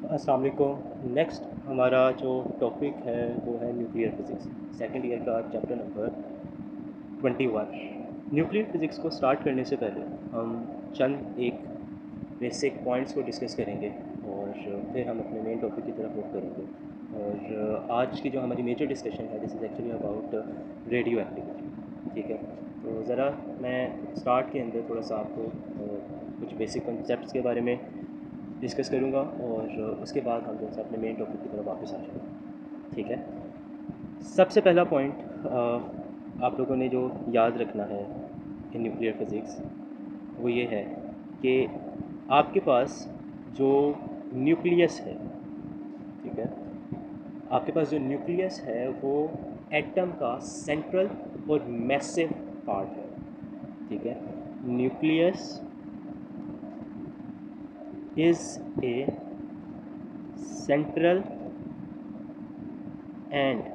अस्सलाम वालेकुम। नेक्स्ट हमारा जो टॉपिक है वो है न्यूक्लियर फिज़िक्स, सेकंड ईयर का चैप्टर नंबर 21। न्यूक्लियर फिज़िक्स को स्टार्ट करने से पहले हम चंद एक बेसिक पॉइंट्स को डिस्कस करेंगे और फिर हम अपने मेन टॉपिक की तरफ मूव करेंगे। और आज की जो हमारी मेजर डिस्कशन है this is actually about radio activity. ठीक है, तो ज़रा मैं स्टार्ट के अंदर थोड़ा सा आपको कुछ बेसिक कंसेप्ट्स के बारे में डिस्कस करूँगा और उसके बाद हम जो है अपने मेन टॉपिक की तरफ वापस आ जाएंगे। ठीक है, सबसे पहला पॉइंट आप लोगों ने जो याद रखना है इन न्यूक्लियर फिज़िक्स वो ये है कि आपके पास जो न्यूक्लियस है, ठीक है, आपके पास जो न्यूक्लियस है वो एटम का सेंट्रल और मैसिव पार्ट है। ठीक है, nucleus is a central and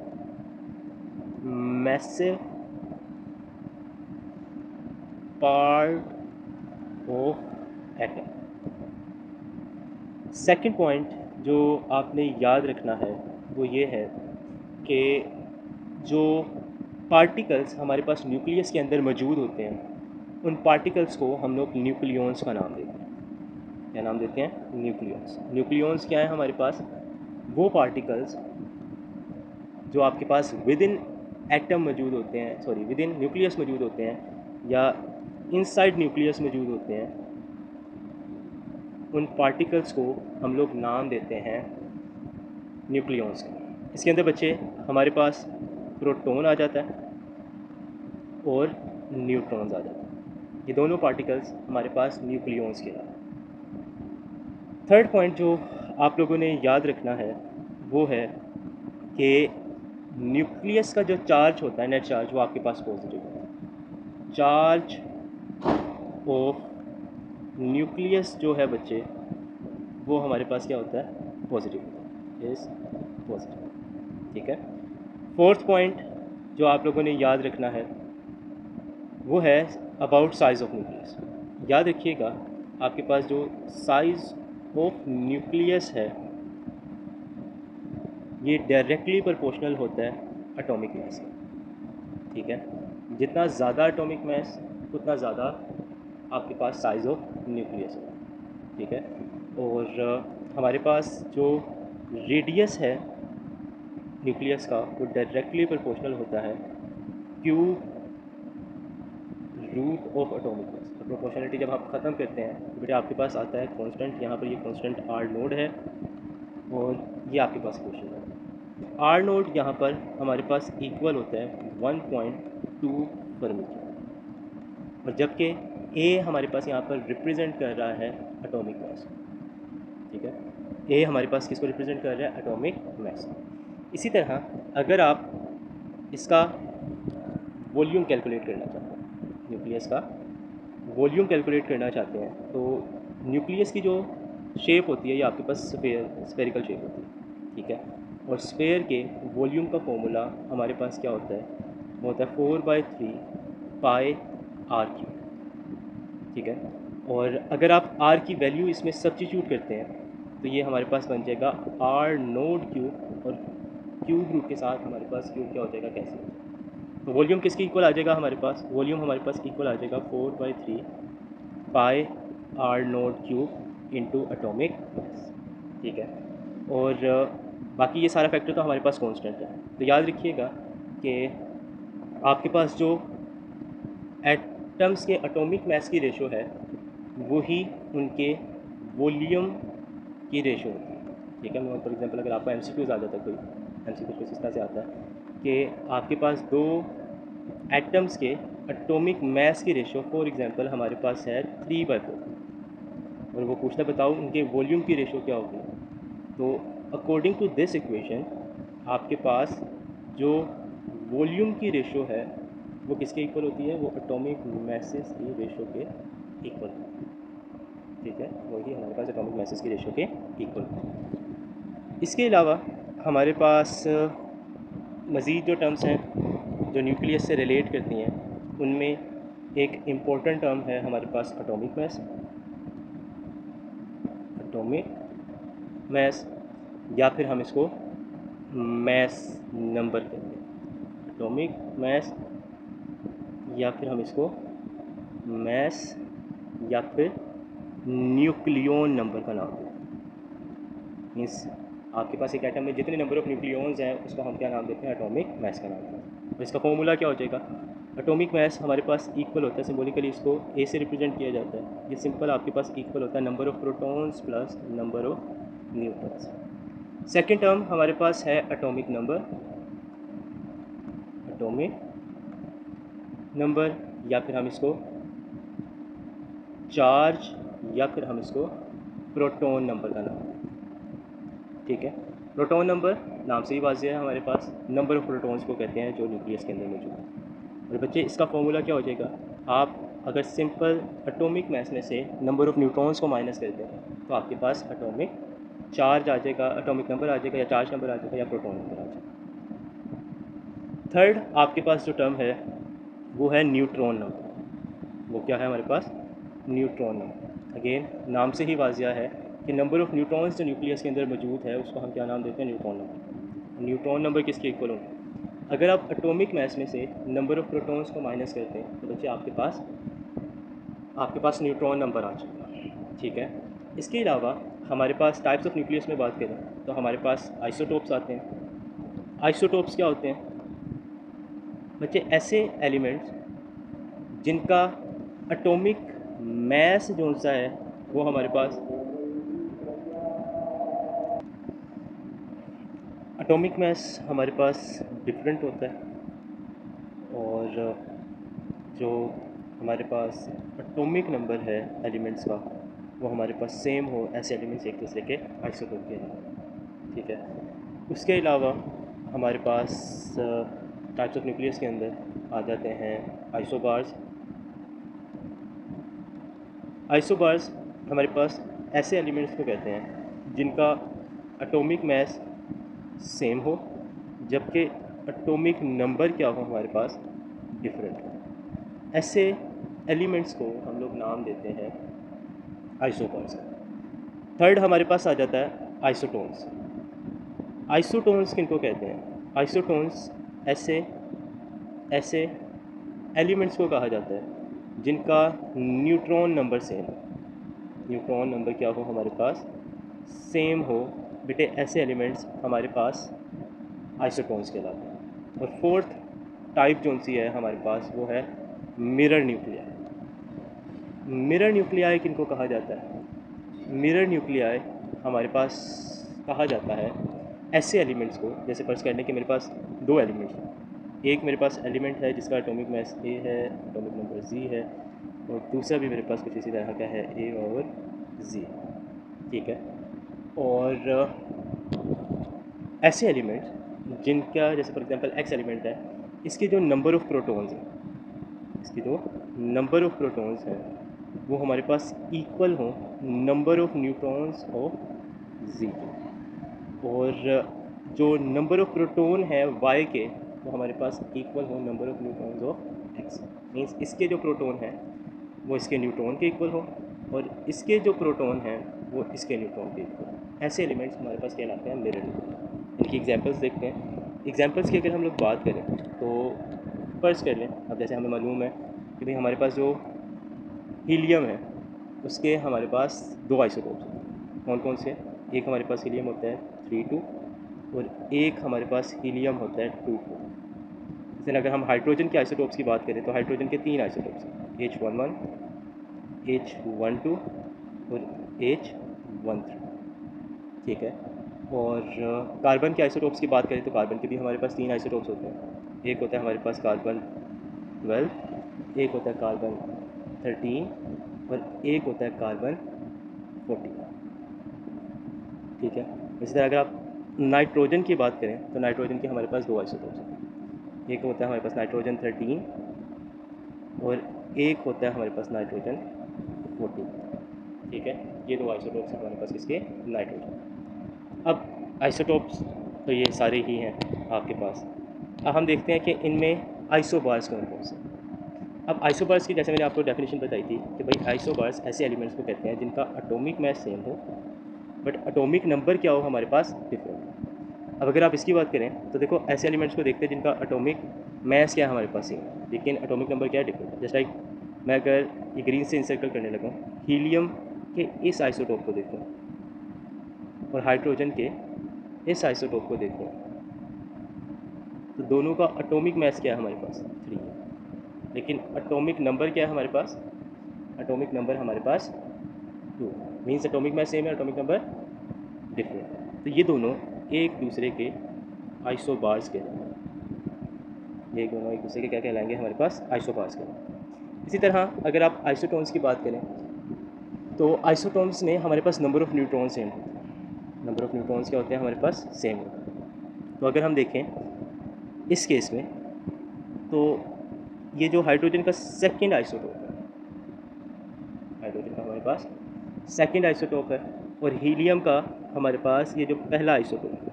massive part of atom। Second point जो आपने याद रखना है वो ये है कि जो पार्टिकल्स हमारे पास न्यूक्लियस के अंदर मौजूद होते हैं उन पार्टिकल्स को हम लोग न्यूक्लियॉन्स का नाम देते हैं। क्या नाम देते हैं? न्यूक्लियॉन्स। न्यूक्लियॉन्स क्या है हमारे पास? वो पार्टिकल्स जो आपके पास विद इन एटम मौजूद होते हैं, सॉरी विद इन न्यूक्लियस मौजूद होते हैं या इनसाइड न्यूक्लियस मौजूद होते हैं, उन पार्टिकल्स को हम लोग नाम देते हैं न्यूक्लियॉन्स का। इसके अंदर बच्चे हमारे पास प्रोटॉन आ जाता है और न्यूट्रॉन्स आ जाते हैं। ये दोनों पार्टिकल्स हमारे पास न्यूक्लियॉन्स के हैं। थर्ड पॉइंट जो आप लोगों ने याद रखना है वो है कि न्यूक्लियस का जो चार्ज होता है, नेट चार्ज, वो आपके पास पॉजिटिव होता है। चार्ज ऑफ न्यूक्लियस जो है बच्चे वो हमारे पास क्या होता है? पॉजिटिव होता है, इज पॉजिटिव। ठीक है, फोर्थ पॉइंट जो आप लोगों ने याद रखना है वो है अबाउट साइज़ ऑफ न्यूक्लियस। याद रखिएगा आपके पास जो साइज़ ऑफ न्यूक्लियस है ये डायरेक्टली प्रोपोर्शनल होता है एटॉमिक मास का। ठीक है, जितना ज़्यादा एटॉमिक मास उतना ज़्यादा आपके पास साइज़ ऑफ न्यूक्लियस है। ठीक है, और हमारे पास जो रेडियस है न्यूक्लियस का वो डायरेक्टली प्रोपोर्शनल होता है cube root of atomic mass. तो प्रोपोर्शनलिटी जब आप ख़त्म करते हैं तो बेटा आपके पास आता है कांस्टेंट। यहाँ पर ये कांस्टेंट आर नोड है और ये आपके पास क्वेश्चन है। आर नोड यहाँ पर हमारे पास इक्वल होता है 1.2 फर्मी, और जबकि ए हमारे पास यहाँ पर रिप्रेजेंट कर रहा है एटॉमिक मास। ठीक है, ए हमारे पास किसको रिप्रेजेंट कर रहा है? Atomic mass. इसी तरह अगर आप इसका वॉल्यूम कैलकुलेट करना चाहते हैं, न्यूक्लियस का वॉल्यूम कैलकुलेट करना चाहते हैं, तो न्यूक्लियस की जो शेप होती है ये आपके पास स्फेरिकल शेप होती है। ठीक है, और स्फेयर के वॉल्यूम का फॉर्मूला हमारे पास क्या होता है? वो होता है 4/3 पाई आर क्यूब। ठीक है, और अगर आप आर की वैल्यू इसमें सब्स्टिट्यूट करते हैं तो ये हमारे पास बन जाएगा आर नोड क्यूब, और क्यूब रूट के साथ हमारे पास क्यूब क्या हो जाएगा? कैंसिल हो जाएगा। तो वॉल्यूम किसकी इक्वल आ जाएगा हमारे पास? वॉल्यूम हमारे पास इक्वल आ जाएगा 4/3 pi r naught cube into atomic mass. ठीक है, और बाकी ये सारा फैक्टर तो हमारे पास कांस्टेंट है। तो याद रखिएगा कि आपके पास जो एटम्स के एटॉमिक मास की रेशो है वही उनके वॉल्यूम की रेशो होती है। ठीक है, मैं फॉर एग्जांपल अगर आपको एमसीक्यूज आ जाता है, कोई एमसीक्यू कुछ इस तरह से आता है कि आपके पास दो एटम्स के एटॉमिक मास की रेशो फॉर एग्जांपल हमारे पास है 3/4, और वो पूछता बताओ उनके वॉल्यूम की रेशो क्या होगी। तो अकॉर्डिंग टू दिस इक्वेशन आपके पास जो वॉल्यूम की रेशो है वो किसके इक्वल होती है? वो एटॉमिक मासेस की रेशो के इक्वल। ठीक है, वही हमारे पास एटॉमिक मासेस की रेशो के इक्वल। इसके अलावा हमारे पास मज़ीद जो टर्म्स हैं जो न्यूक्लियस से रिलेट करती हैं उनमें एक इम्पोर्टेंट टर्म है हमारे पास एटॉमिक मैस, या फिर हम इसको मैस नंबर कहते हैं, एटॉमिक मैस, या फिर हम इसको मैस या फिर न्यूक्लियन नंबर का नाम देते हैं। मीन्स आपके पास एक एटम में जितने नंबर ऑफ न्यूक्लियॉन्स हैं उसको हम क्या नाम देते हैं, एटॉमिक मैस का नाम देते हैं। और इसका फॉर्मूला क्या हो जाएगा, एटॉमिक मैस हमारे पास इक्वल होता है, सिंबॉलिकली इसको ए से रिप्रेजेंट किया जाता है। ये सिंपल आपके पास इक्वल होता है number of protons plus number of neutrons. Second term हमारे पास है एटॉमिक नंबर, एटॉमिक नंबर, या फिर हम इसको चार्ज, या फिर हम इसको प्रोटॉन नंबर का नाम देते हैं। ठीक है, प्रोटॉन नंबर नाम से ही वाज़ेह है, हमारे पास नंबर ऑफ प्रोटॉन्स को कहते हैं जो न्यूक्लियस के अंदर मौजूद है। और बच्चे इसका फॉर्मूला क्या हो जाएगा, आप अगर सिंपल एटॉमिक मैस में से नंबर ऑफ न्यूट्रॉन्स को माइनस करते हैं तो आपके पास एटॉमिक चार्ज आ जाएगा, एटॉमिक नंबर आ जाएगा, या चार्ज नंबर आ जाएगा, या प्रोटॉन नंबर आ जाएगा। थर्ड आपके पास जो टर्म है वो है न्यूट्रॉन नंबर। वो क्या है हमारे पास, न्यूट्रॉन नंबर। अगेन नाम से ही वाज़िया है कि नंबर ऑफ न्यूट्रॉन्स जो न्यूक्लियस के अंदर मौजूद है उसको हम क्या नाम देते हैं, न्यूट्रॉन नंबर। न्यूट्रॉन नंबर किसके इक्वल होंगे, अगर आप एटॉमिक मैस में से नंबर ऑफ प्रोटॉन्स को माइनस करते हैं तो बच्चे आपके पास न्यूट्रॉन नंबर आ जाएगा। ठीक है, इसके अलावा हमारे पास टाइप्स ऑफ न्यूक्लियस में बात करें तो हमारे पास आइसोटोप्स आते हैं। आइसोटोप्स क्या होते हैं बच्चे, ऐसे एलिमेंट्स जिनका एटॉमिक मैस जो सा है वो हमारे पास, एटॉमिक मैस हमारे पास डिफरेंट होता है, और जो हमारे पास एटॉमिक नंबर है एलिमेंट्स का वो हमारे पास सेम हो, ऐसे एलिमेंट्स एक दूसरे के आइसोटोप के हैं। ठीक है, उसके अलावा हमारे पास टाइप्स ऑफ न्यूक्लियस के अंदर आ जाते हैं आइसोबार्स। आइसोबार्स हमारे पास ऐसे एलिमेंट्स को कहते हैं जिनका एटॉमिक मैस सेम हो जबकि एटॉमिक नंबर क्या हो हमारे पास डिफरेंट हो। ऐसे एलिमेंट्स को हम लोग नाम देते हैं आइसोबार्स। थर्ड हमारे पास आ जाता है आइसोटोन्स। आइसोटोन्स किनको कहते हैं, आइसोटोन्स ऐसे एलिमेंट्स को कहा जाता है जिनका न्यूट्रॉन नंबर सेम हो। न्यूट्रॉन नंबर क्या हो हमारे पास, सेम हो बेटे, ऐसे एलिमेंट्स हमारे पास आइसोटोन्स कहलाते हैं। और फोर्थ टाइप जो सी है हमारे पास वो है मिरर न्यूक्लियाई। मिरर न्यूक्लियाई किनको कहा जाता है, मिरर न्यूक्लियाई हमारे पास कहा जाता है ऐसे एलिमेंट्स को, जैसे फर्स्ट कहने के मेरे पास दो एलिमेंट्स हैं, एक मेरे पास एलिमेंट है जिसका एटॉमिक मैस ए है, एटॉमिक नंबर जी है, और दूसरा भी मेरे पास कुछ इसी तरह का है, ए और जी। ठीक है, और ऐसे एलिमेंट्स जिनका, जैसे फॉर एग्जांपल एक्स एलिमेंट है, इसके जो नंबर ऑफ प्रोटॉन्स हैं, इसकी जो नंबर ऑफ प्रोटॉन्स हैं वो हमारे पास इक्वल हो नंबर ऑफ न्यूट्रॉन्स ऑफ जी, और जो नंबर ऑफ प्रोटॉन है वाई के वो हमारे पास इक्वल हो number of neutrons of x. Means इसके जो प्रोटॉन हैं वो इसके न्यूट्रॉन के इक्वल हो, और इसके जो प्रोटॉन हैं वो इसके न्यूट्रॉन के इक्वल हो। ऐसे एलिमेंट्स हमारे पास कहलाते हैं मिरर न्यूक्लियाई। इनकी एग्जांपल्स देखते हैं। एग्जांपल्स की अगर हम लोग बात करें तो फर्स्ट कर लें, अब जैसे हमें मालूम है कि भाई हमारे पास जो हीलियम है उसके हमारे पास दो आइसोटोप्स हैं। कौन कौन से, एक हमारे पास हीलियम होता है 3.2 और एक हमारे पास हीलियम होता है 2.4। जैसे अगर हम हाइड्रोजन के आइसोटोप्स की बात करें तो हाइड्रोजन के तीन आइसोटोप्स हैं, H11, H12 और H13। ठीक है, और कार्बन के आइसोटोप्स की बात करें तो कार्बन के भी हमारे पास तीन आइसोटोप्स होते हैं। एक होता है हमारे पास कार्बन 12, एक होता है कार्बन 13 और एक होता है कार्बन 14। ठीक है, इसी तरह अगर आप नाइट्रोजन की बात करें तो नाइट्रोजन के हमारे पास दो आइसोटोप्स हैं, एक होता है हमारे पास नाइट्रोजन 13 और एक होता है हमारे पास नाइट्रोजन 14। ठीक है, ये दो आइसोटोप्स हैं हमारे पास किसके, नाइट्रोजन। अब आइसोटोप्स तो ये सारे ही हैं आपके पास। अब हम देखते हैं कि इनमें आइसोबार्स कौन कौन से। अब आइसोबार्स की जैसे मैंने आपको डेफिनेशन बताई थी कि भाई आइसोबार्स ऐसे एलिमेंट्स को कहते हैं जिनका एटॉमिक मैस सेम हो बट एटॉमिक नंबर क्या हो हमारे पास डिफरेंट। अब अगर आप इसकी बात करें तो देखो ऐसे एलिमेंट्स को देखते हैं जिनका एटॉमिक मैस क्या है हमारे पास सेम, लेकिन एटॉमिक नंबर क्या है डिफरेंट है। जस्ट लाइक मैं अगर ये ग्रीन से इंसर्कल करने लगा, हीलियम के इस आइसोटोप को देखूँ और हाइड्रोजन के इस आइसोटोप को देखूँ, तो दोनों का एटॉमिक मैस क्या है हमारे पास 3 है, लेकिन एटॉमिक नंबर क्या है हमारे पास, एटॉमिक नंबर हमारे पास 2। मीन्स एटॉमिक मैस सेम है, एटॉमिक नंबर डिफरेंट है। तो ये दोनों एक दूसरे के आइसोबार्स कहलाएंगे, ये दोनों एक दूसरे के क्या कहलाएंगे हमारे पास, आइसोबार्स कहलाएंगे। इसी तरह अगर आप आइसोटोन्स की बात करें तो आइसोटोन्स में हमारे पास नंबर ऑफ़ न्यूट्रॉन सेम होते हैं, नंबर ऑफ़ न्यूट्रॉन्स क्या होते हैं हमारे पास सेम होते हैं। तो अगर हम देखें इस केस में, तो ये जो हाइड्रोजन का सेकंड आइसोटोप है, हाइड्रोजन का हमारे पास सेकंड आइसोटोप है, और हीलियम का हमारे पास ये जो पहला आइसोटोप है,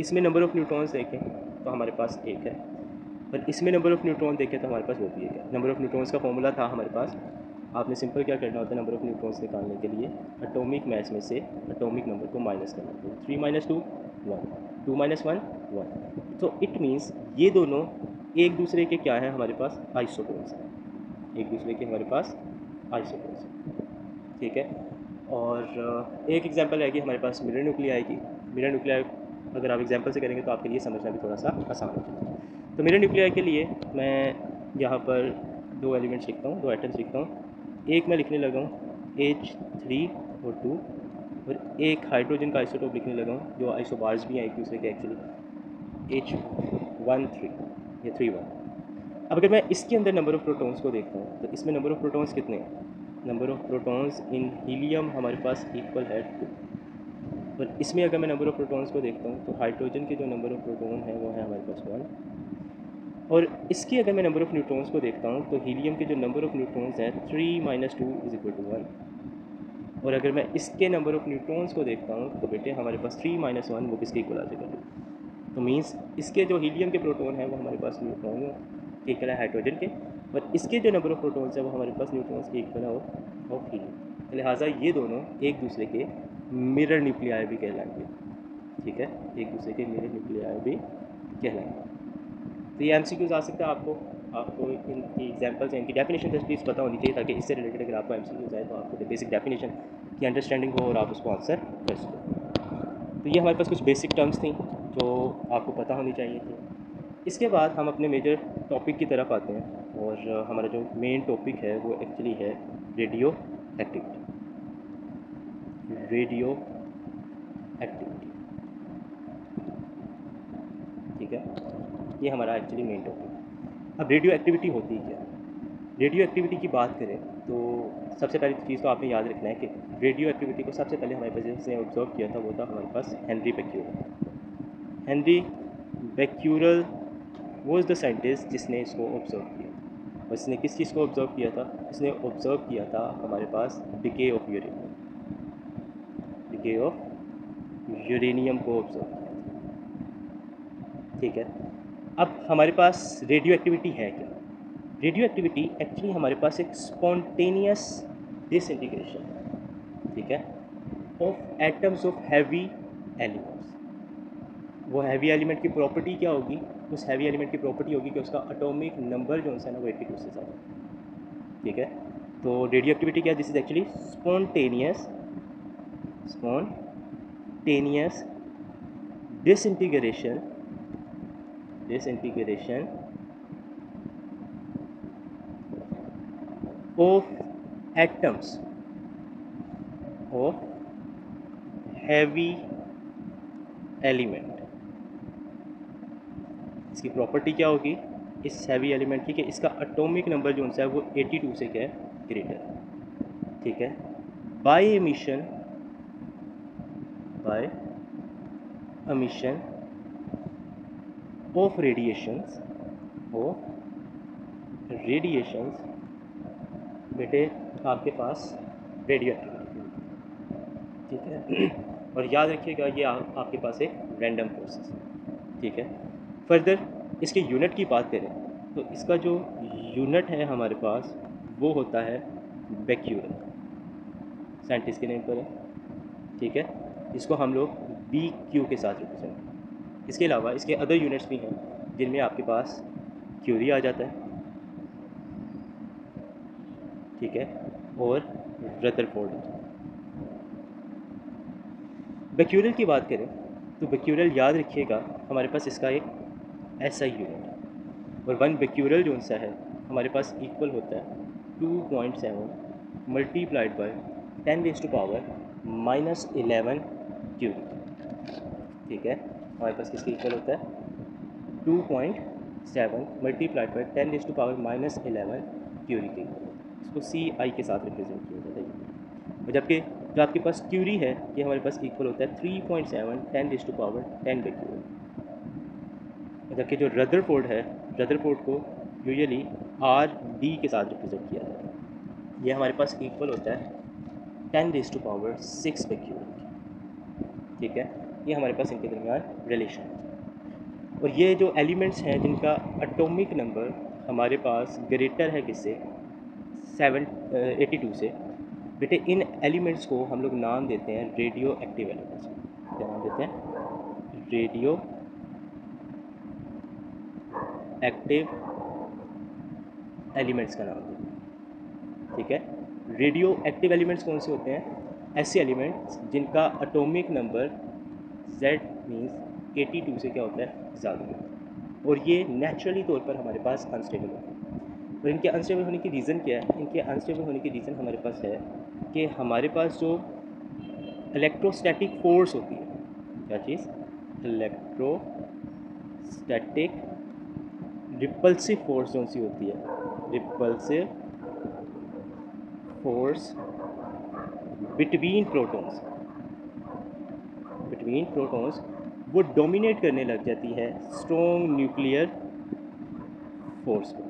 इसमें नंबर ऑफ़ न्यूट्रॉन्स देखें तो हमारे पास 1 है, और इसमें नंबर ऑफ़ न्यूट्रॉन देखें तो हमारे पास वो भी 1 है। नंबर ऑफ़ न्यूट्रॉन्स का फॉर्मूला था हमारे पास, आपने सिंपल क्या करना होता है नंबर ऑफ़ न्यूट्रॉन्स निकालने के लिए, एटॉमिक मैस में से एटॉमिक नंबर को माइनस करना। तो 3 - 2 1, 2 - 1 1। तो इट मीन्स ये दोनों एक दूसरे के क्या हैं हमारे पास, आइसोटोन्स हैं, एक दूसरे के हमारे पास आइसोटोन्स हैं, ठीक है। और एक एग्जांपल आएगी हमारे पास मिरर न्यूक्लियाई की। मिरर न्यूक्लियाई अगर आप एग्जांपल से करेंगे तो आपके लिए समझना भी थोड़ा सा आसान हो जाएगा। तो मिरर न्यूक्लियाई के लिए मैं यहाँ पर 2 एलिमेंट्स लिखता हूँ, 2 एटम्स लिखता हूँ। एक मैं लिखने लगा हूँ H3 और 2, और एक हाइड्रोजन का आइसोटोप लिखने लगा हूँ जो आइसोबार्स भी हैं एक दूसरे के एक्चुअली, H13 या 31। अब अगर मैं इसके अंदर नंबर ऑफ़ प्रोटॉन्स को देखता हूँ तो इसमें नंबर ऑफ़ प्रोटॉन्स कितने हैं, number of protons in helium हमारे पास इक्वल है 2, और इसमें अगर मैं नंबर ऑफ़ प्रोटॉन्स को देखता हूँ तो हाइड्रोजन के जो नंबर ऑफ़ प्रोटॉन है वो है हमारे पास 1, और इसकी अगर मैं नंबर ऑफ़ न्यूट्रॉन्स को देखता हूँ तो हीलियम के जो नंबर ऑफ़ न्यूट्रॉन्स हैं 3 - 2 = 1, और अगर मैं इसके नंबर ऑफ़ न्यूट्रॉन्स को देखता हूँ तो बेटे हमारे पास 3 - 1 वो किसके इक्वल आ जाएगा। तो मीन्स इसके जो हीलियम के प्रोटॉन हैं वो हमारे पास न्यूट्रॉन के इक्वल है हाइड्रोजन के, और इसके जो नंबर ऑफ़ प्रोटॉन्स हैं वो हमारे पास न्यूट्रॉन्स के इक्वल है ऑफ हीलियम। लिहाजा ये दोनों एक दूसरे के मिरर न्यूक्लियाई भी कहलाएंगे, ठीक है, एक दूसरे के मिरर न्यूक्लियाई भी कहलाएंगे। तो ये MCQs आ सकता है आपको इनकी एग्जांपल्स हैं, इनकी डेफिनेशन जस्ट प्लीज़ पता होनी चाहिए, ताकि इससे रिलेटेड अगर आपको MCQs आए तो आपको बेसिक डेफिनेशन की अंडरस्टैंडिंग हो और आप उसको आंसर कर सकें। तो ये हमारे पास कुछ बेसिक टर्म्स थी जो आपको पता होनी चाहिए थी। इसके बाद हम अपने मेजर टॉपिक की तरफ आते हैं, और हमारा जो मेन टॉपिक है वो एक्चुअली है रेडियो एक्टिविटी, रेडियो एक्टिविटी, ठीक है, ये हमारा एक्चुअली मेन टॉपिक है। अब रेडियो एक्टिविटी होती क्या है, रेडियो एक्टिविटी की बात करें तो सबसे पहली चीज़ तो आपने याद रखना है कि रेडियो एक्टिविटी को सबसे पहले हमारे पास जिसने ऑब्जर्व किया था वो था हमारे पास Henri Becquerel. Henri Becquerel was the scientist जिसने इसको ऑब्जर्व किया, और इसने किस चीज़ को ऑब्जर्व किया था, इसने ऑब्जर्व किया था हमारे पास decay of uranium, decay of uranium को ऑब्जर्व किया था, ठीक है। अब हमारे पास रेडियो एक्टिविटी है क्या, रेडियो एक्टिविटी एक्चुअली हमारे पास एक स्पॉन्टेनियस डिसइंटीग्रेशन है, ठीक है, of atoms of heavy elements. वो हैवी एलिमेंट की प्रॉपर्टी क्या होगी, उस हैवी एलिमेंट की प्रॉपर्टी होगी कि उसका एटॉमिक नंबर जो है ना वो 82 से ज़्यादा, ठीक है। तो रेडियो एक्टिविटी क्या है, this is actually spontaneous disintegration of atoms of heavy element। इसकी प्रॉपर्टी क्या होगी इस हैवी एलिमेंट की कि इसका एटॉमिक नंबर जो है वो 82 से क्या है ग्रेटर है, ठीक है। बाय एमिशन ऑफ रेडिएशंस बेटे आपके पास रेडियो एक्टिविटी, ठीक है। और याद रखिएगा ये आपके पास एक रैंडम प्रोसेस है, ठीक है। फर्दर इसके यूनिट की बात करें तो इसका जो यूनिट है हमारे पास वो होता है बेक्यूरल, साइंटिस्ट के नेम पर है, ठीक है। जिसको हम लोग बी क्यू के साथ रिप्रेजेंट करते हैं। इसके अलावा इसके अदर यूनिट्स भी हैं जिनमें आपके पास क्यूरी आ जाता है, ठीक है, और रदरफोर्ड आ जाता है। बेक्यूरल की बात करें तो बेक्यूरल याद रखिएगा हमारे पास इसका एक ऐसा यूनिट है, और 1 बेक्यूरल जो सा है हमारे पास इक्वल होता है 2.7 मल्टीप्लाइड बाय 10⁻⁻11 क्यूरी, ठीक है। हमारे पास किसके इक्वल होता है 2.7 मल्टीप्लाइड बाय 10⁻⁻11 क्यूरी के, इसको सी आई के साथ रिप्रेजेंट किया जाता है। और जबकि जो आपके पास क्यूरी है ये हमारे पास इक्वल होता है 3.7 10⁻10 बेक्यूरल। जबकि जो रदरफोर्ड है, रदरफोर्ड को यूजुअली आर डी के साथ रिप्रेजेंट किया जाता है। ये हमारे पास इक्वल होता है 10⁻6 बेक्यूरल, ठीक है। ये हमारे पास इनके दरमियान रिलेशन है। और ये जो एलिमेंट्स हैं जिनका एटॉमिक नंबर हमारे पास ग्रेटर है किससे 82 से, बेटे इन एलिमेंट्स को हम लोग नाम देते हैं रेडियो एक्टिव एलिमेंट्स। क्या नाम देते हैं? रेडियो एक्टिव एलिमेंट्स का नाम देते हैं, ठीक है। रेडियो एक्टिव एलिमेंट्स कौन से होते हैं? ऐसे एलिमेंट्स जिनका एटॉमिक नंबर Z मीन्स 82 से क्या होता है ज़्यादा होता है, और ये नेचुरली तौर पर हमारे पास अनस्टेबल होते हैं। और इनके अनस्टेबल होने की रीज़न क्या है? इनके अनस्टेबल होने की रीज़न हमारे पास है कि हमारे पास जो इलेक्ट्रोस्टैटिक फोर्स होती है, क्या चीज़? इलेक्ट्रोस्टैटिक रिपल्सिव फोर्स जो सी होती है, रिपल्सिव फोर्स बिटवीन प्रोटॉन्स वो डोमिनेट करने लग जाती है स्ट्रॉन्ग न्यूक्लियर फोर्स को।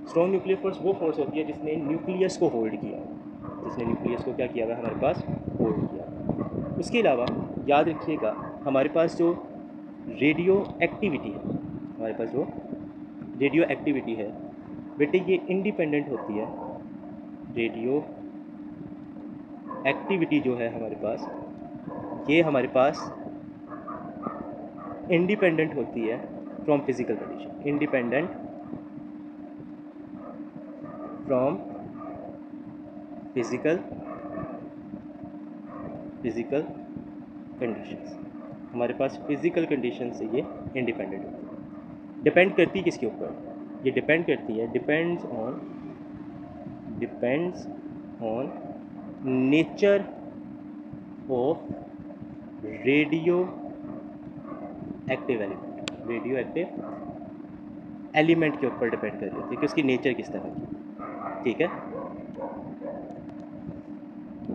स्ट्रॉन्ग न्यूक्लियर फोर्स वो फोर्स होती है जिसने न्यूक्लियस को होल्ड किया, जिसने न्यूक्लियस को क्या किया हुआ हमारे पास होल्ड किया। उसके अलावा याद रखिएगा हमारे पास जो रेडियो एक्टिविटी है, हमारे पास जो रेडियो एक्टिविटी है बेटे ये इंडिपेंडेंट होती है। रेडियो एक्टिविटी जो है हमारे पास, ये हमारे पास इंडिपेंडेंट होती है from physical condition, independent from physical conditions. हमारे पास फिज़िकल कंडीशन से ये इंडिपेंडेंट होती है। डिपेंड करती है किसके ऊपर? ये डिपेंड करती है, depends on nature of radio active element. Radio active element के ऊपर डिपेंड कर रही है कि उसकी नेचर किस तरह की, ठीक है।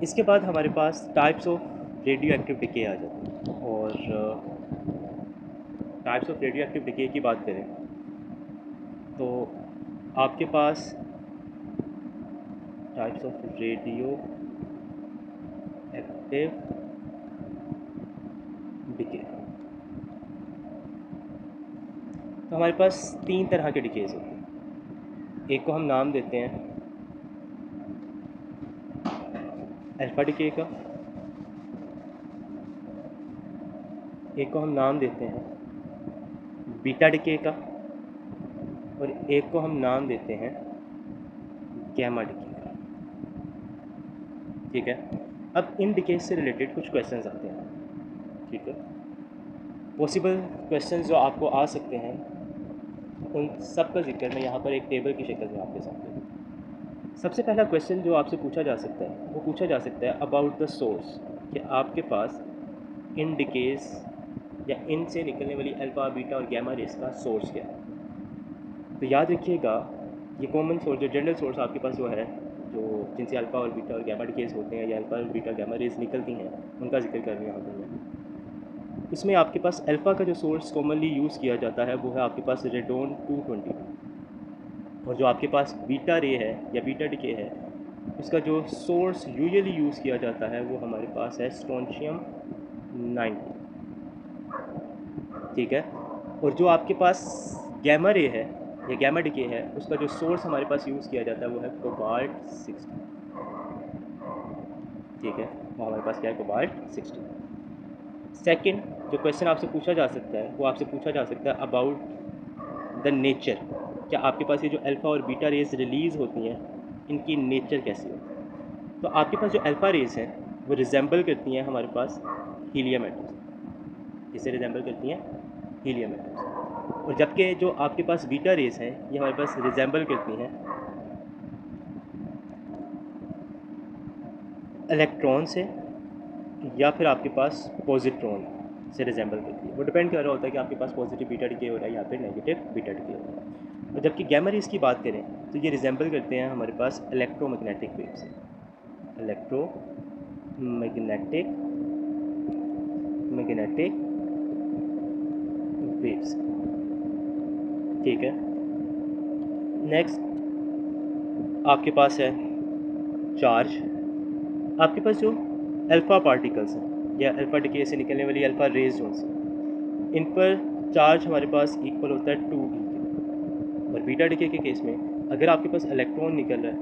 इसके बाद हमारे पास types of radioactive decay आ जाते हैं, और types of radioactive decay की बात करें तो आपके पास types of radioactive decay, तो हमारे पास 3 तरह के डिकेज होते हैं। एक को हम नाम देते हैं अल्फा डिके का, एक को हम नाम देते हैं बीटा डिके का, और एक को हम नाम देते हैं गैमा डिके का, ठीक है। अब इन डिकेज से रिलेटेड कुछ क्वेश्चंस आते हैं, ठीक है। पॉसिबल क्वेश्चंस जो आपको आ सकते हैं उन सब का जिक्र मैं यहाँ पर एक टेबल की शक्ल में आपके सामने। सबसे पहला क्वेश्चन जो आपसे पूछा जा सकता है वो पूछा जा सकता है अबाउट द सोर्स, कि आपके पास इन डिकेज या इनसे निकलने वाली अल्फ़ा बीटा और गैमा रेस का सोर्स क्या है। तो याद रखिएगा ये कॉमन सोर्स जो जनरल सोर्स आपके पास जो है, जो जिनसे अल्फ़ा और बीटा और गैमा डिकेज होते हैं या अल्फ़ा और बीटा गैमा रेस निकलती हैं, उनका जिक्र कर रहे हैं यहाँ पर मैं। इसमें आपके पास अल्फ़ा का जो सोर्स कॉमनली यूज़ किया जाता है वो है आपके पास रेडोन 222, और जो आपके पास बीटा रे है या बीटा डिके है उसका जो सोर्स यूजुअली यूज़ किया जाता है वो हमारे पास है स्ट्रोंशियम 90, ठीक है। और जो आपके पास गैमा रे है या गैमा डिके है उसका जो सोर्स हमारे पास यूज़ किया जाता है वो है कोबाल्ट 60, ठीक है। वो हमारे पास क्या है कोबाल्ट 60। सेकंड जो क्वेश्चन आपसे पूछा जा सकता है वो आपसे पूछा जा सकता है अबाउट द नेचर, क्या आपके पास ये जो अल्फ़ा और बीटा रेज रिलीज़ होती हैं इनकी नेचर कैसी होती है। तो आपके पास जो अल्फ़ा रेज हैं वो रिजेंबल करती हैं हमारे पास हीलियम एटम्स, इसे रिजेंबल करती हैं हीलियम एटम्स, और जबकि जो आपके पास बीटा रेज हैं ये हमारे पास रिजेंबल करती हैं इलेक्ट्रॉन से, या फिर आपके पास पॉजिट्रॉन से रिजेंबल करती है। वो डिपेंड कर रहा होता है कि आपके पास पॉजिटिव बीटा डिके हो रहा है या फिर नेगेटिव बीटा डिके हो रहा है। और जबकि गैमा रेज की बात करें तो ये रिजेंबल करते हैं हमारे पास इलेक्ट्रोमैग्नेटिक वेव से, इलेक्ट्रोमैग्नेटिक वेव्स। ठीक है, नेक्स्ट आपके पास है चार्ज। आपके पास जो अल्फ़ा पार्टिकल्स हैं या अल्फ़ा डिके से निकलने वाली अल्फ़ा रेज जो हैं इन पर चार्ज हमारे पास इक्वल होता है 2e के, और बीटा डिके के केस में अगर आपके पास इलेक्ट्रॉन निकल रहा है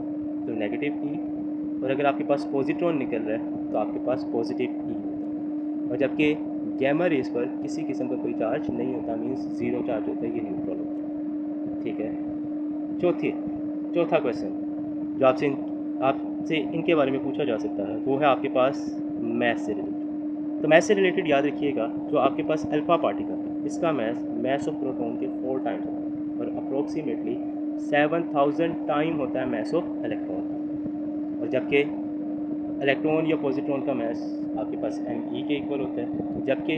तो नेगेटिव e, और अगर आपके पास पॉजिट्रॉन निकल रहा है तो आपके पास पॉजिटिव e होता है। और जबकि गैमा रेज पर किसी किस्म का कोई चार्ज नहीं होता, मीन्स ज़ीरो चार्ज होता है, ये न्यूट्रल होता है। ठीक है, चौथा क्वेश्चन जो आपसे इनके बारे में पूछा जा सकता है वो है आपके पास मैथ से रिलेटेड। तो मैथ से रिलेटेड याद रखिएगा जो आपके पास अल्फ़ा पार्टिकल है इसका मैस ऑफ प्रोटॉन के 4 टाइम्स होता है, और अप्रोक्सीमेटली 7000 टाइम होता है मैस ऑफ इलेक्ट्रॉन का। और जबकि इलेक्ट्रॉन या पॉजिट्रॉन का मैस आपके पास me के इक्वल होता है। जबकि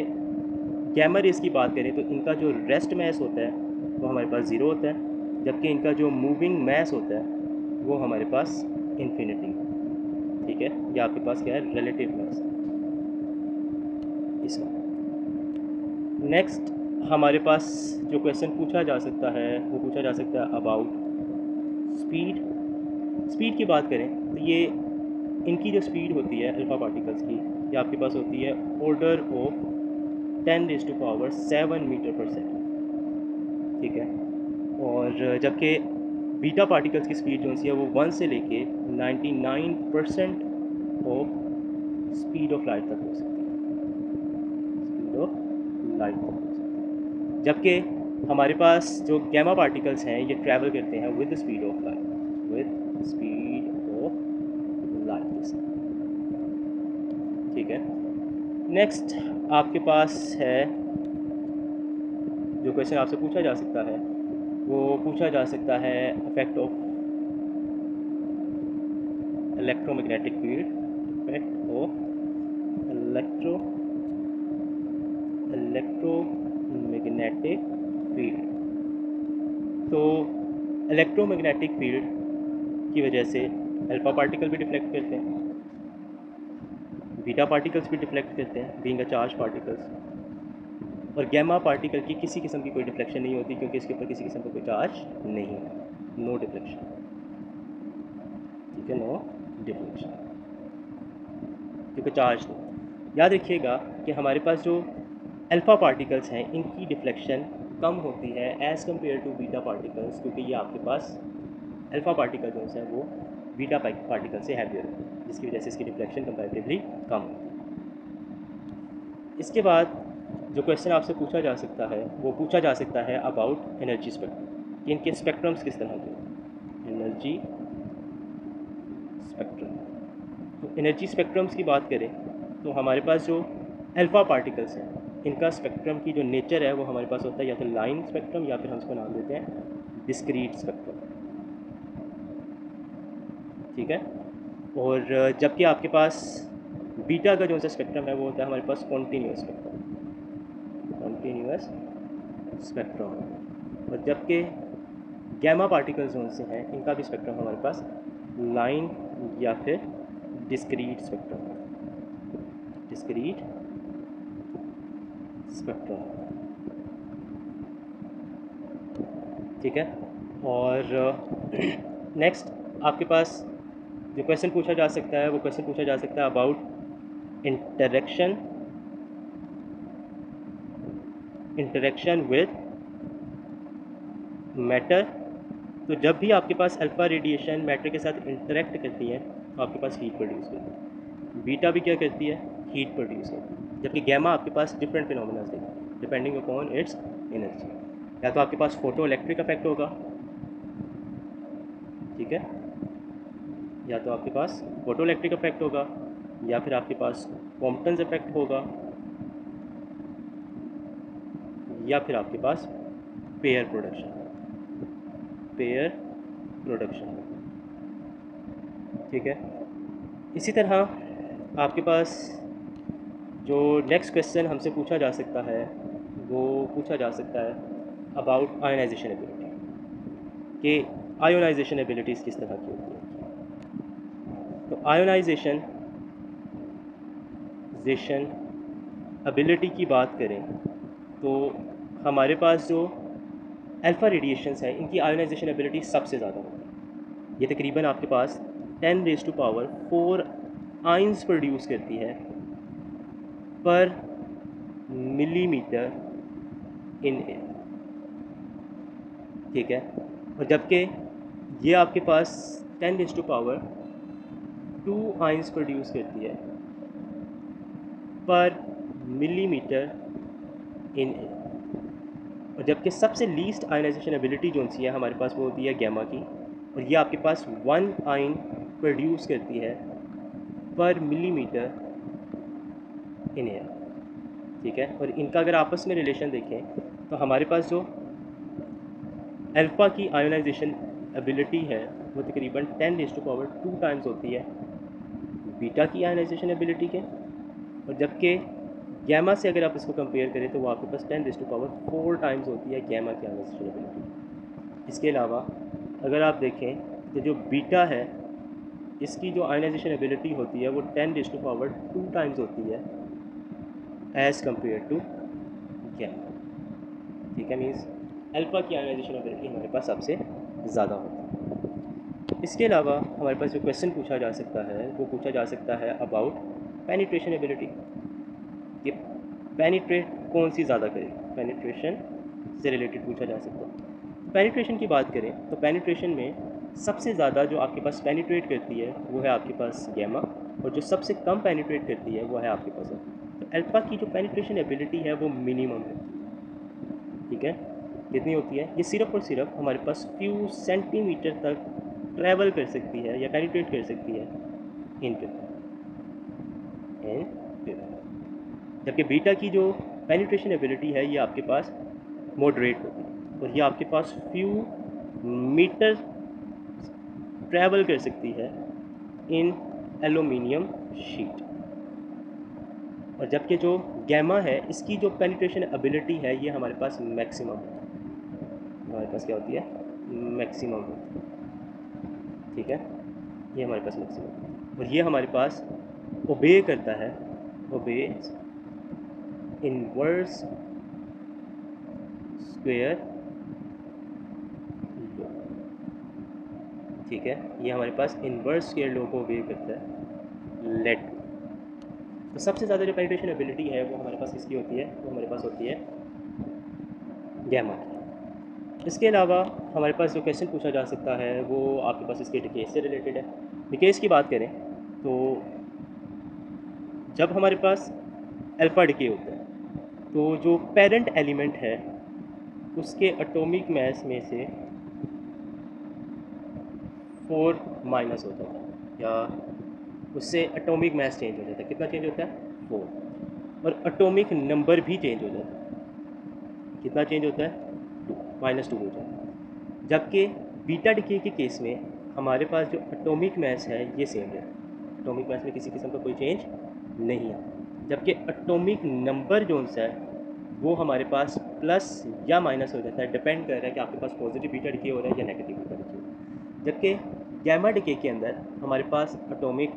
गैमा रेज की बात करें तो इनका जो रेस्ट मैस होता है वो हमारे पास 0 होता है, जबकि इनका जो मूविंग मैस होता है वो हमारे पास इन्फिनिटी। ठीक है, ये आपके पास क्या है, रिलेटिव मैस इसका। नेक्स्ट हमारे पास जो क्वेश्चन पूछा जा सकता है वो पूछा जा सकता है अबाउट स्पीड की बात करें तो ये इनकी जो स्पीड होती है अल्फ़ा पार्टिकल्स की ये आपके पास होती है ऑर्डर ऑफ 10⁻⁷ मीटर पर सेकेंड। ठीक है, और जबकि बीटा पार्टिकल्स की स्पीड जो है वो 1 से लेके 99% ऑफ स्पीड ऑफ लाइट तक हो सकती है, स्पीड ऑफ लाइट तक हो सकती है। जबकि हमारे पास जो गैमा पार्टिकल्स हैं ये ट्रैवल करते हैं विद स्पीड ऑफ लाइट, ठीक है। नेक्स्ट आपके पास है जो क्वेश्चन आपसे पूछा जा सकता है वो पूछा जा सकता है effect of electromagnetic field, effect of electromagnetic field. तो इलेक्ट्रोमैग्नेटिक फील्ड की वजह से अल्फ़ा पार्टिकल भी डिफ्लेक्ट करते हैं, बीटा पार्टिकल्स भी डिफ्लेक्ट करते हैं बीइंग अ चार्ज पार्टिकल्स, और गैमा पार्टिकल की किसी किस्म की कोई डिफ्लेक्शन नहीं होती क्योंकि इसके ऊपर किसी किस्म का कोई चार्ज नहीं है, नो डिफ्लेक्शन। ठीक है, नो डिफ्लेक्शन क्योंकि चार्ज नहीं। याद रखिएगा कि हमारे पास जो अल्फ़ा पार्टिकल्स हैं इनकी डिफ्लेक्शन कम होती है as compare to beta particles, क्योंकि ये आपके पास अल्फ़ा पार्टिकल जो है वो बीटा पार्टिकल से हैवियर होती है, जिसकी वजह से इसकी डिफ्लेक्शन कंपैरेटिवली कम होती है। इसके बाद जो क्वेश्चन आपसे पूछा जा सकता है वो पूछा जा सकता है अबाउट एनर्जी स्पेक्ट्रम, कि इनके स्पेक्ट्रम्स किस तरह के एनर्जी स्पेक्ट्रम। तो एनर्जी स्पेक्ट्रम्स की बात करें तो हमारे पास जो अल्फ़ा पार्टिकल्स हैं इनका स्पेक्ट्रम की जो नेचर है वो हमारे पास होता है या तो लाइन स्पेक्ट्रम या फिर हम उसको नाम देते हैं डिस्क्रीट स्पेक्ट्रम। ठीक है, और जबकि आपके पास बीटा का जो सा स्पेक्ट्रम है वो होता है हमारे पास कॉन्टीन्यूअस स्पेक्ट्रम, और जबकि गैमा पार्टिकल्स जो से हैं इनका भी स्पेक्ट्रम हमारे पास लाइन या फिर डिस्क्रीट स्पेक्ट्रम। ठीक है, और नेक्स्ट आपके पास जो क्वेश्चन पूछा जा सकता है वो क्वेश्चन पूछा जा सकता है अबाउट इंटरेक्शन विद मैटर। तो जब भी आपके पास अल्फ़ा रेडिएशन मैटर के साथ इंटरेक्ट करती है तो आपके पास हीट प्रोड्यूस होती है, बीटा भी क्या करती है, हीट प्रोड्यूस होती है। जबकि गैमा आपके पास डिफरेंट फिनोमेना देगा डिपेंडिंग अपॉन इट्स एनर्जी। या तो आपके पास फोटो इलेक्ट्रिक इफेक्ट होगा, ठीक है, या तो आपके पास फोटो इलेक्ट्रिक इफेक्ट होगा, या फिर आपके पास कॉम्पटन्स इफेक्ट होगा, या फिर आपके पास पेयर प्रोडक्शन, ठीक है। इसी तरह आपके पास जो नेक्स्ट क्वेश्चन हमसे पूछा जा सकता है वो पूछा जा सकता है अबाउट आयोनाइजेशन एबिलिटी, कि आयोनाइजेशन एबिलिटीज़ किस तरह की होती है। तो आयोनाइजेशन एबिलिटी की बात करें तो हमारे पास जो अल्फ़ा रेडिएशंस है इनकी आयोनाइजेशन एबिलिटी सबसे ज़्यादा होती है। ये तकरीबन आपके पास 10⁴ आयंस प्रोड्यूस करती है पर मिलीमीटर इन एयर, ठीक है। और जबकि ये आपके पास 10⁻² आयंस प्रोड्यूस करती है पर मिलीमीटर इन एयर। और जबकि सबसे लीस्ट आयनाइजेशन एबिलिटी जो सी है हमारे पास वो होती है गैमा की, और ये आपके पास 1 आयन प्रोड्यूस करती है पर मिलीमीटर इन एयर, ठीक है। और इनका अगर आपस में रिलेशन देखें तो हमारे पास जो अल्फ़ा की आयोनाइजेशन एबिलिटी है वो तकरीबन 10⁻² टाइम्स होती है बीटा की आयोनाइजेशन एबिलिटी के, और जबकि गैमा से अगर आप इसको कंपेयर करें तो वो आपके पास 10⁻⁴ टाइम्स होती है गैमा की आयोनाइजेशन एबिलिटी। इसके अलावा अगर आप देखें तो जो बीटा है इसकी जो आयोनाइजेशन एबिलिटी होती है वो 10⁻² टाइम्स होती है एज़ कम्पेयर टू गैमा, ठीक है। मीन्स अल्फ़ा की आयोनाइजेशन एबिलिटी हमारे पास सबसे ज़्यादा होती है। इसके अलावा हमारे पास जो क्वेश्चन पूछा जा सकता है वो पूछा जा सकता है अबाउट पेनिट्रेशन एबिलिटी, कि पेनिट्रेट कौन सी ज़्यादा करेगी, पेनिट्रेशन से रिलेटेड पूछा जा सकता है। पेनिट्रेशन की बात करें तो पेनिट्रेशन में सबसे ज़्यादा जो आपके पास पेनिट्रेट करती है वो है आपके पास गैमा, और जो सबसे कम पेनिट्रेट करती है वो है आपके पास तो अल्फ़ा की जो पेनिट्रेशन एबिलिटी है वो मिनिमम है, ठीक है। कितनी होती है, ये सिर्फ और सिर्फ हमारे पास फ्यू सेंटीमीटर तक ट्रैवल कर सकती है या पेनिट्रेट कर सकती है इन पेपर, जबकि बीटा की जो पेनिट्रेशन एबिलिटी है ये आपके पास मॉडरेट होती है और ये आपके पास फ्यू मीटर ट्रैवल कर सकती है इन एल्यूमिनियम शीट। और जबकि जो गैमा है इसकी जो पेनिट्रेशन एबिलिटी है ये हमारे पास मैक्सिमम है, हमारे पास क्या होती है, मैक्सिमम होती है, ठीक है। ये हमारे पास मैक्सिमम, और ये हमारे पास ओबे करता है, ओबे इनवर्स स्क्वायर लॉ, ठीक है। ये हमारे पास इनवर्स स्क्वायर लॉ को ओबे करता है लेट। तो सबसे ज़्यादा जो पेनिट्रेशन एबिलिटी है वो हमारे पास किसकी होती है, वो हमारे पास होती है गैमा की। इसके अलावा हमारे पास जो क्वेश्चन पूछा जा सकता है वो आपके पास इसके डिकेस से रिलेटेड है। डिकेस की बात करें तो जब हमारे पास अल्फ़ा डिके होता है तो जो पेरेंट एलिमेंट है उसके एटॉमिक मास में से 4 माइनस होता है या उससे एटॉमिक मास चेंज हो जाता है। कितना चेंज होता है, 4, और एटॉमिक नंबर भी चेंज हो जाता है। कितना चेंज होता है, 2, -2 हो जाता है। जबकि बीटा डिके के केस में हमारे पास जो एटॉमिक मास है ये सेम है, एटॉमिक मास में किसी किस्म का कोई चेंज नहीं है। जबकि एटॉमिक नंबर जो है वो हमारे पास प्लस या माइनस हो जाता है, डिपेंड कर रहा है कि आपके पास पॉजिटिव बीटा डिके हो रहा है या नेगेटिव बीटा डिके हो रहा है। जबकि गैमा डिके के अंदर हमारे पास एटॉमिक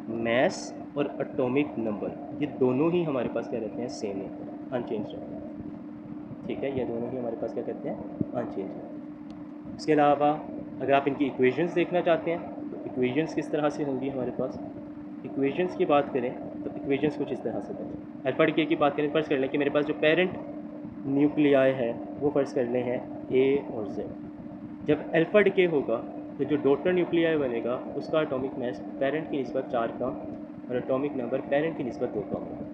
मास और एटॉमिक नंबर ये दोनों ही हमारे पास क्या रहते हैं, सेम रहते हैं, अनचेंज रहते हैं, ठीक है। ये दोनों ही हमारे पास क्या कहते हैं, अनचेंज रहते हैं। इसके अलावा अगर आप इनकी इक्वेशंस देखना चाहते हैं तो इक्वेशंस किस तरह से होंगी हमारे पास, इक्वेशंस की बात करें तो इक्वेशंस कुछ इस तरह से होंगी। अल्फा डिके की बात करें, फर्स्ट कर लें कि मेरे पास जो पेरेंट न्यूक्लियाई है वो फर्स्ट कर लें हैं ए और जेड। जब अल्फा डिके होगा तो जो डॉटर न्यूक्लियाई बनेगा उसका एटॉमिक मास पेरेंट की निस्बत 4 कम और एटॉमिक नंबर पेरेंट की निस्बत 2 कम होगा।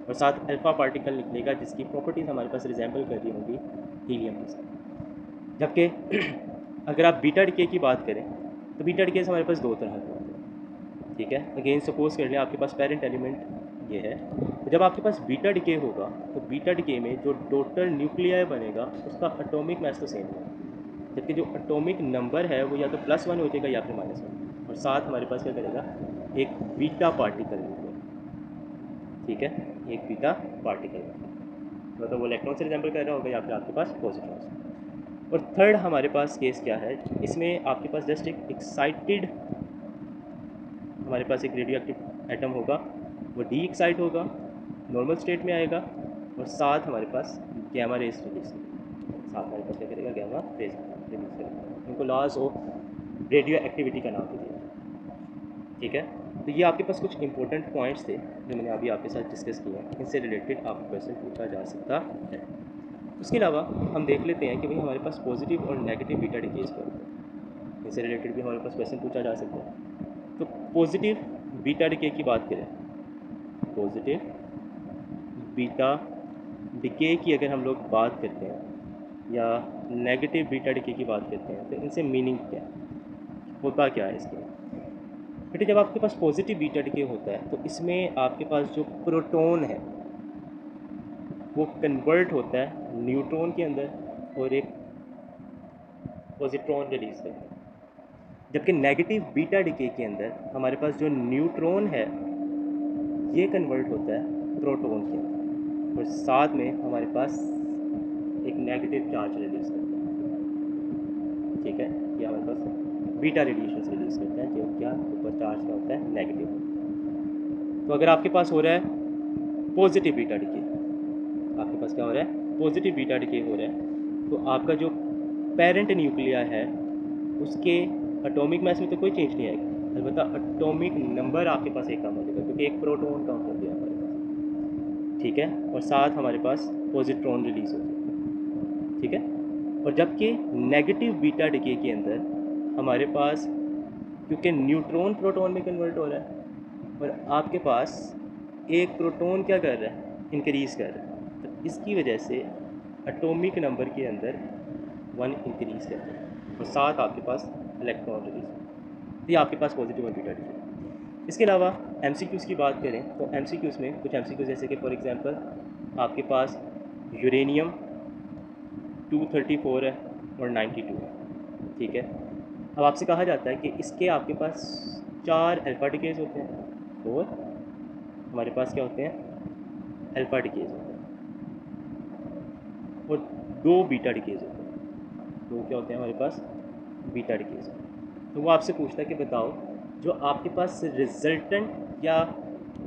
और साथ अल्फ़ा पार्टिकल निकलेगा जिसकी प्रॉपर्टीज़ हमारे पास रिजेंबल कर रही होंगी हीलियम के साथ। जबकि अगर आप बीटा डिके की बात करें तो बीटा डिकेज हमारे पास दो तरह के होते हैं, ठीक है। अगेन सपोज कर लें आपके पास पेरेंट एलिमेंट ये है, तो जब आपके पास बीटा डिके होगा तो बीटा डिके में जो टोटल न्यूक्लियाई बनेगा उसका एटॉमिक मास तो सेम होगा, जबकि जो एटॉमिक नंबर है वो या तो +1 हो जाएगा या फिर -1, और साथ हमारे पास क्या करेगा, एक बीटा पार्टिकल निकलेगा, ठीक है, एक बीटा पार्टिकल, मतलब वो इलेक्ट्रॉन से रिजेंबल कर रहा होगा या फिर आपके पास पॉजिट्रॉन्स। और थर्ड हमारे पास केस क्या है, इसमें आपके पास जस्ट एक एक्साइटेड, हमारे पास एक रेडियो एक्टिव एटम होगा, वो डी एक्साइट होगा, नॉर्मल स्टेट में आएगा, और साथ हमारे पास गैमा रेज रिलीज करेगा, साथ हमारे पास क्या करेगा, गैमा रेज रिलीज करेगा। इनको लॉज ऑफ रेडियो एक्टिविटी का नाम दिया, ठीक है। तो ये आपके पास कुछ इंपॉर्टेंट पॉइंट्स थे जो मैंने अभी आपके साथ डिस्कस किए हैं, इनसे रिलेटेड आपको क्वेश्चन पूछा जा सकता है। उसके अलावा हम देख लेते हैं कि भाई हमारे पास पॉजिटिव और नेगेटिव बीटा डिकेज पर, इनसे रिलेटेड भी हमारे पास क्वेश्चन पूछा जा सकता है। तो पॉजिटिव बीटा डिके की बात करें, पॉजिटिव बीटा डिके की अगर हम लोग बात करते हैं या नेगेटिव बीटा डिके की बात करते हैं, तो इनसे मीनिंग क्या है, होता क्या है इसके। बेटे जब आपके पास पॉजिटिव बीटा डिके होता है तो इसमें आपके पास जो प्रोटॉन है वो कन्वर्ट होता है न्यूट्रॉन के अंदर और एक पॉजिट्रॉन रिलीज करता है, जबकि नेगेटिव बीटा डिके के अंदर हमारे पास जो न्यूट्रॉन है ये कन्वर्ट होता है प्रोटॉन के अंदर, और साथ में हमारे पास एक नेगेटिव चार्ज रिलीज करता है, ठीक है। ये हमारे पास बीटा रेडिएशन रिलीज करता है, जो क्या ऊपर चार्ज का होता है नेगेटिव। तो अगर आपके पास हो रहा है पॉजिटिव बीटा डिके, आपके पास क्या हो रहा है, पॉजिटिव बीटा डिके हो रहा है, तो आपका जो पेरेंट न्यूक्लिया है उसके एटॉमिक मास में तो कोई चेंज नहीं आएगा, अलबत्ता एटॉमिक नंबर आपके पास एक कम हो जाएगा क्योंकि एक प्रोटॉन कम हो गया हमारे पास, ठीक है, और साथ हमारे पास पॉजिट्रॉन रिलीज हो जाएगा, ठीक है। और जबकि नेगेटिव बीटा डिके के अंदर हमारे पास, क्योंकि न्यूट्रॉन प्रोटॉन में कन्वर्ट हो रहा है और आपके पास एक प्रोटॉन क्या कर रहा है, इंक्रीज़ कर रहा है, तो इसकी वजह से एटॉमिक नंबर के अंदर 1 इंक्रीज़ कर रहा है, और साथ आपके पास इलेक्ट्रॉन रिलीज हो, तो ये आपके पास पॉजिटिव और बीटा डिके। इसके अलावा एमसीक्यूज़ की बात करें तो एमसीक्यूज़ में कुछ एमसीक्यूज़ जैसे कि फॉर एग्जांपल आपके पास यूरेनियम 234 है और 92 है, ठीक है। अब आपसे कहा जाता है कि इसके आपके पास 4 अल्फ़ा डिकेज होते हैं और हमारे पास क्या होते हैं, अल्फ़ा डिकेज होते हैं, और 2 बीटा डिकेज होते हैं, 2 क्या होते हैं हमारे पास, बीटा डिकेज। तो वो आपसे पूछता है कि बताओ जो आपके पास रिजल्टेंट या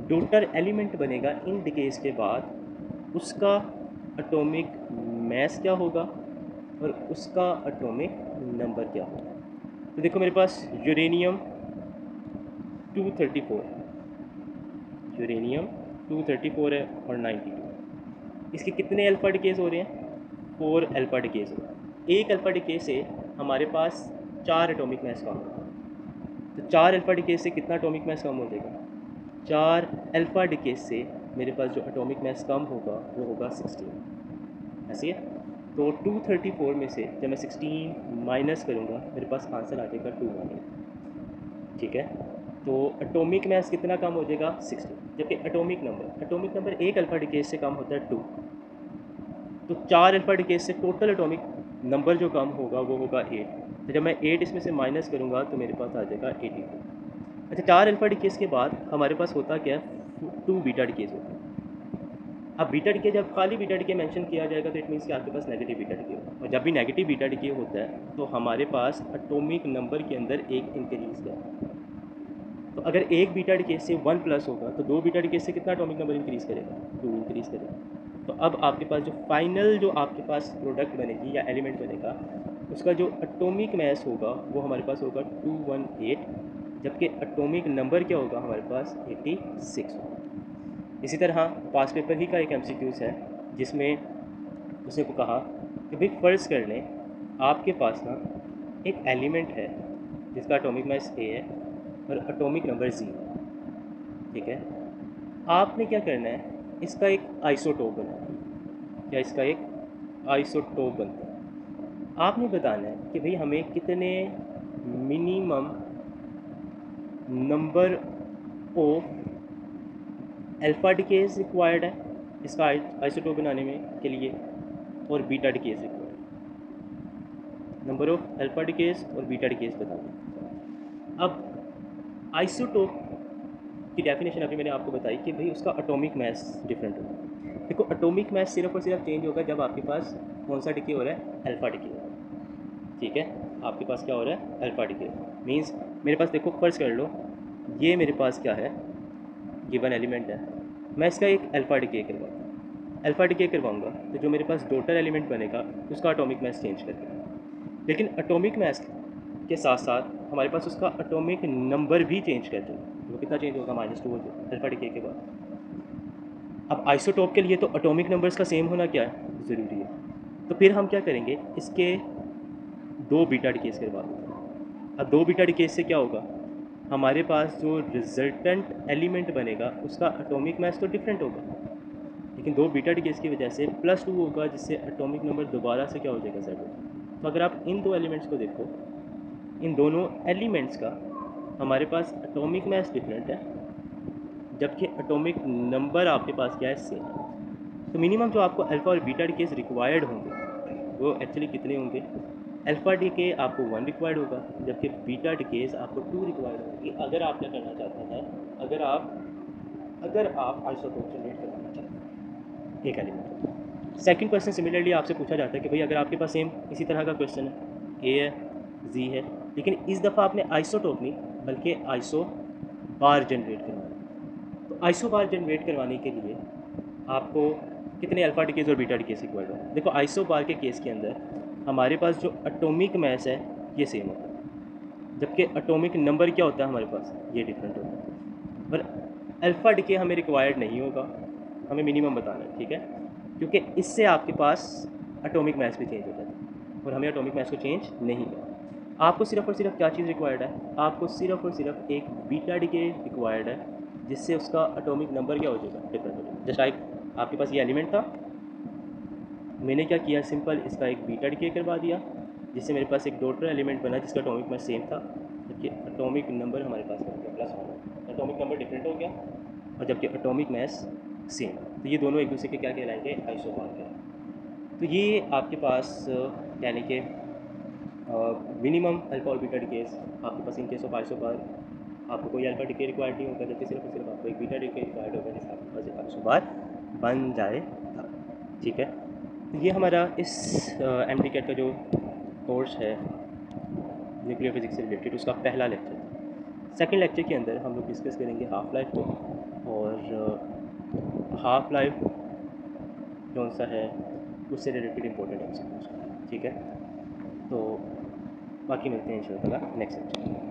डोटर एलिमेंट बनेगा इन डिकेज के बाद उसका एटॉमिक मास क्या होगा और उसका एटॉमिक नंबर क्या होगा। तो देखो मेरे पास यूरेनियम 234 है, यूरेनियम 234 है और 92, इसके कितने अल्फ़ा डिकेज हो रहे हैं, 4 अल्फ़ा डिकेज हो रहे हैं। एक अल्फ़ा डिकेज से हमारे पास 4 एटॉमिक मास कम होगा, तो 4 अल्फ़ा डिकेज से कितना एटॉमिक मास कम हो जाएगा, 4 अल्फ़ा डिकेज से मेरे पास जो एटॉमिक मास कम होगा वो होगा 16, ऐसे है। तो 234 में से जब मैं 16 माइनस करूँगा मेरे पास आंसर आ जाएगा 218, ठीक है। तो एटॉमिक मास कितना कम हो जाएगा, 16, जबकि एटॉमिक नंबर एक अल्फ़ा डिकेज से कम होता है 2, तो 4 अल्फ़ा डिकेज से टोटल एटॉमिक नंबर जो कम होगा वो होगा 8, तो जब मैं 8 इसमें से माइनस करूँगा तो मेरे पास आ जाएगा 82। अच्छा 4 अल्फ़ा डिकेज के बाद हमारे पास होता क्या है, 2 बीटा डिकेज होता है। अब बीटा डिके जब खाली बीटा डिके मेंशन किया जाएगा तो इट मीन्स कि आपके पास नेगेटिव बीटा डिके होगा, और जब भी नेगेटिव बीटा डिके होता है तो हमारे पास एटॉमिक नंबर के अंदर एक इंक्रीज है। तो अगर एक बीटा डिके से 1 प्लस होगा तो 2 बीटा डिके से कितना एटॉमिक नंबर इंक्रीज़ करेगा, 2 इंक्रीज़ करेगा। तो अब आपके पास जो फाइनल जो आपके पास प्रोडक्ट बनेगी या एलिमेंट बनेगा उसका जो एटॉमिक मास होगा वो हमारे पास होगा 218, जबकि एटॉमिक नंबर क्या होगा हमारे पास 86 होगा। इसी तरह पास पेपर ही का एक एमसीक्यूज़ है जिसमें उसने को कहा कि भाई फ़र्ज़ कर लें आपके पास ना एक एलिमेंट है जिसका एटॉमिक मास ए है और एटॉमिक नंबर 0, ठीक है। आपने क्या करना है इसका एक आइसोटोप बनता है, या इसका एक आइसोटोप बनता है। आपने बताना है कि भाई हमें कितने minimum number of alpha decays required है इसका आइसोटोप बनाने में के लिए, और beta decays required, number of alpha decays और बीटा डिकेज बता दें। अब आइसोटोप की डेफिनेशन अभी मैंने आपको बताई कि भाई उसका एटॉमिक मास डिफरेंट होगा। देखो एटॉमिक मास सिर्फ और सिर्फ चेंज होगा जब आपके पास कौन सा डिके हो रहा है, अल्फा डिके हो रहा है। ठीक है, आपके पास क्या हो रहा है, अल्फा डिके। मीन्स मेरे पास देखो फर्स्ट कर लो, ये मेरे पास क्या है, गिवन एलिमेंट है, मैं इसका एक अल्फा डिके करवाऊँगा। अल्फा डिके करवाऊँगा तो जो मेरे पास डॉटर एलिमेंट बनेगा उसका एटॉमिक मास चेंज कर देगा। लेकिन एटॉमिक मास के साथ साथ हमारे पास उसका एटॉमिक नंबर भी चेंज कर देगा। वो कितना चेंज होगा, -2 हो जाएगा अल्फा डिके के बाद। अब आइसोटोप के लिए तो एटॉमिक नंबर्स का सेम होना क्या है, ज़रूरी है। तो फिर हम क्या करेंगे, इसके 2 बीटा डिकेज करवा देंगे। अब 2 बीटा डिकेज से क्या होगा, हमारे पास जो रिजल्टेंट एलिमेंट बनेगा उसका एटॉमिक मास तो डिफरेंट होगा, लेकिन 2 बीटा डिकेज की वजह से +2 होगा, जिससे एटॉमिक नंबर दोबारा से क्या हो जाएगा, Z होगा। तो अगर आप इन 2 एलिमेंट्स को देखो, इन दोनों एलिमेंट्स का हमारे पास एटॉमिक मास डिफरेंट है, जबकि एटॉमिक नंबर आपके पास क्या है, सेम। तो मिनिमम जो आपको अल्फ़ा और बीटा डिकेज रिक्वायर्ड होंगे वो एक्चुअली कितने होंगे, अल्फ़ा डिके आपको 1 रिक्वायर्ड होगा, जबकि बीटा डिकेज आपको 2 रिक्वायर्ड होगा। अगर आप क्या करना चाहते हैं, अगर आप आइसोटोप जनरेट करना चाहते हैं एक एलिमेंट। सेकंड क्वेश्चन सिमिलरली आपसे पूछा जाता है कि भाई अगर आपके पास सेम इसी तरह का क्वेश्चन है, ए है, जी है, लेकिन इस दफ़ा आपने आइसोटोप नहीं बल्कि आइसो बार जनरेट करवाना है। तो आइसो बार जनरेट करवाने के लिए आपको कितने अल्फा डिकेज और बीटा डिकेज रिक्वायर्ड है। देखो आइसो बार के केस के अंदर हमारे पास जो एटॉमिक मास है ये सेम होता है, जबकि एटॉमिक नंबर क्या होता है हमारे पास, ये डिफरेंट होता है। पर अल्फ़ा डिके हमें रिक्वायर्ड नहीं होगा, हमें मिनिमम बताना है, ठीक है, क्योंकि इससे आपके पास एटॉमिक मास भी चेंज हो जाता है और हमें एटॉमिक मास को चेंज नहीं करना। आपको सिर्फ और सिर्फ क्या चीज़ रिक्वायर्ड है, आपको सिर्फ और सिर्फ एक बीटा डिके रिक्वायर्ड है, जिससे उसका एटॉमिक नंबर क्या हो जाएगा, डिफरेंट हो जाएगा। जैसे आपके पास ये एलिमेंट था, मैंने क्या किया, सिंपल इसका एक बीटा डिके करवा दिया, जिससे मेरे पास एक डॉटर एलिमेंट बना जिसका एटॉमिक मास सेम था, जबकि एटॉमिक नंबर हमारे पास हो गया +1। एटॉमिक नंबर डिफरेंट हो गया और जबकि एटॉमिक मास सेम। तो ये दोनों एक दूसरे के क्या कहलाएंगे, आइसोबार कहलाएंगे। तो ये आपके पास यानी कि मिनिमम अल्फा और बीटा डिकेज आपके पास इन केस ऑफ आइसोबार आपको कोई अल्फा डिके रिक्वायर्ड नहीं होगा, जबकि सिर्फ और सिर्फ आपको एक बीटा डिके रिक्वायर्ड होगा जिससे आपके पास एक आइसोबार बन जाएगा। ठीक है, तो ये हमारा इस MD-CAT का जो कोर्स है न्यूक्लियर फिजिक्स से रिलेटेड उसका पहला लेक्चर था। सेकंड लेक्चर के अंदर हम लोग डिस्कस करेंगे हाफ लाइफ को, और हाफ लाइफ कौन सा है उससे रिलेटेड इंपॉर्टेंट एमसीक्यूज। ठीक है, तो बाकी मिलते हैं इंशाल्लाह नेक्स्ट लेक्चर।